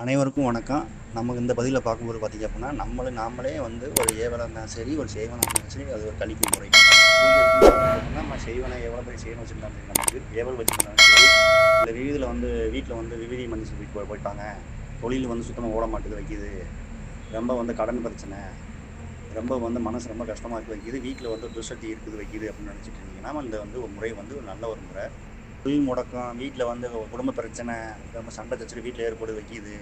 அனைவருக்கும் வணக்கம். நமக்கு இந்த பதிவில பார்க்கும்போது பார்த்தீங்க அப்படின்னா, நாமளே வந்து ஒரு ஏவலா இருந்தாலும் சரி, ஒரு செய்வனா இருந்தாலும் சரி, அது ஒரு கணிப்பு முறை. பூஜை அப்படின்னா நம்ம செய்வன எவ்வளோ பெரிய செய்வன வச்சிருந்தாலும் சரி, நமக்கு ஏவல் வச்சிருந்தாலும் சரி, இந்த விடுதியில வந்து வீட்ல வந்து விபூதி மஞ்சள் பூசிட்டு போயிட்டாங்க. தொழில் வந்து சுத்தமா ஓட மாட்டேது வைக்கிது. ரொம்ப வந்து கடன் பிரச்சனை, ரொம்ப வந்து மனசு ரொம்ப கஷ்டமா இருக்கு வைக்கிது. வீட்ல வந்து துர்சக்தி இருக்குது வைக்கிது அப்படின்னு நினச்சிட்டு இருந்தீங்கன்னா, இந்த வந்து ஒரு முறை வந்து ஒரு நல்ல ஒரு முறை. தொழில் முடக்கம், வீட்ல வந்து குடும்ப பிரச்சனை, ரொம்ப சண்டை சச்சரவு வீட்ல ஏற்படுது வைக்கிது.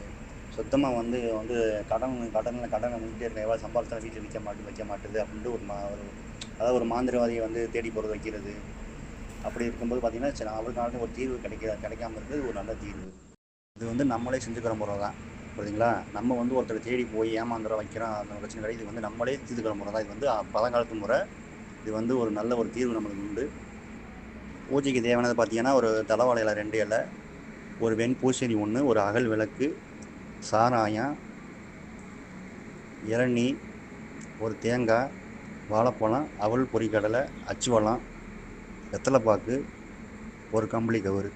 சுத்தமா வந்து வந்து கடன வாங்கிட்டே இருக்கேன். எவ்வளோ சம்பாரிச்சாலும் வீட்ல வைக்க மாட்டுது அப்படின்ட்டு ஒரு அதாவது ஒரு மாந்திரவாதிய வந்து தேடி போறது வைக்கிறது. அப்படி இருக்கும்போது பார்த்தீங்கன்னா, சரி அவருக்கான ஒரு தீர்வு கிடைக்காம இருக்கிறது ஒரு நல்ல தீர்வு. இது வந்து நம்மளே செஞ்சுக்கிற முறை தான். புரியுதுங்களா? நம்ம வந்து ஒருத்தர தேடி போய் ஏமாந்துறோம், வைக்கிறோம் அந்த பிரச்சனை கிடையாது. இது வந்து நம்மளே தீர்த்துக்கிற முறை தான். இது வந்து பழங்காலத்து முறை. இது வந்து ஒரு நல்ல ஒரு தீர்வு நம்மளுக்கு உண்டு. பூஜைக்கு தேவையானது பார்த்தீங்கன்னா, ஒரு தலவாழை இலை 2 இலை, ஒரு வெண்பூசணி 1, ஒரு அகல் விளக்கு, சாராயம், இளநீ, ஒரு தேங்காய், வாழைப்பழம், அவல் பொரிக்கடலை, அச்சு வெல்லம், வெத்தலைப்பாக்கு, ஒரு கம்பளி கவுரு.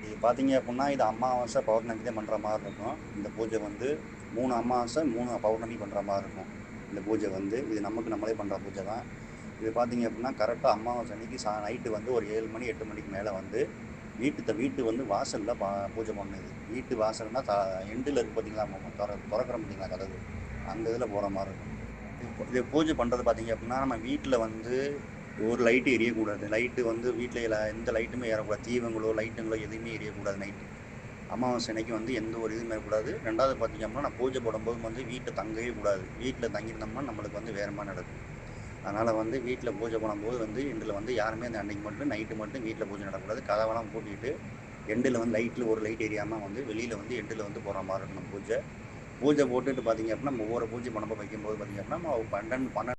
இது பார்த்தீங்க அப்படின்னா, இது அமாவாசை, பௌர்ணமி தான் பண்ணுற மாதிரி இருக்கும். இந்த பூஜை வந்து 3 அமாவாசை, 3 பௌர்ணமி பண்ணுற மாதிரி இருக்கும். இந்த பூஜை வந்து இது நமக்கு நம்மளே பண்ணுற பூஜை தான். இது பார்த்தீங்க அப்படின்னா, கரெக்டாக அமாவாசை அன்னைக்கு நைட்டு வந்து ஒரு 7 மணி 8 மணிக்கு மேலே வந்து வீட்டு வந்து வாசலில் பூஜை பண்ணுது. வீட்டு வாசல்னா எண்டில் இருக்குது பார்த்தீங்களா, திறக்கிறோம் பார்த்தீங்களா கதவு, அந்த இதில் போகிற மாதிரி இருக்கும். இது பூஜை பண்ணுறது பார்த்தீங்க அப்படின்னா, நம்ம வீட்டில் வந்து ஒரு லைட்டு எரியக்கூடாது. லைட்டு வந்து வீட்டில் எந்த லைட்டுமே ஏறக்கூடாது. தீபங்களோ லைட்டுங்களோ எதுவுமே எரியக்கூடாது நைட்டு. அமாவாசை அன்னைக்கு வந்து எந்த ஒரு இதுவும் ஏறக்கூடாது. 2வது பார்த்தீங்க அப்படின்னா, நான் பூஜை போடும்போது வந்து வீட்டில் தங்கவே கூடாது. வீட்டில் தங்கியிருந்தோம்னா நம்மளுக்கு வந்து வேறு மாதிரி நடக்கும். அதனால் வந்து வீட்டில் பூஜை பண்ணும்போது வந்து எண்டில் வந்து யாருமே அந்த அன்னைக்கு மட்டும் நைட்டு மட்டும் வீட்டில் பூஜை நடக்கக்கூடாது. கதவெல்லாம் பூட்டிட்டு எண்டில் வந்து ஒரு லைட் எரியாமல் வந்து வெளியில் வந்து எண்டில் வந்து போகிற மாதிரி இருக்கணும் பூஜை. பூஜை போட்டுட்டு பார்த்தீங்க அப்படின்னா, நம்ம ஒவ்வொரு பூஜை பண்ணும்போது வைக்கும்போது பார்த்தீங்க அப்படின்னா, நம்ம 12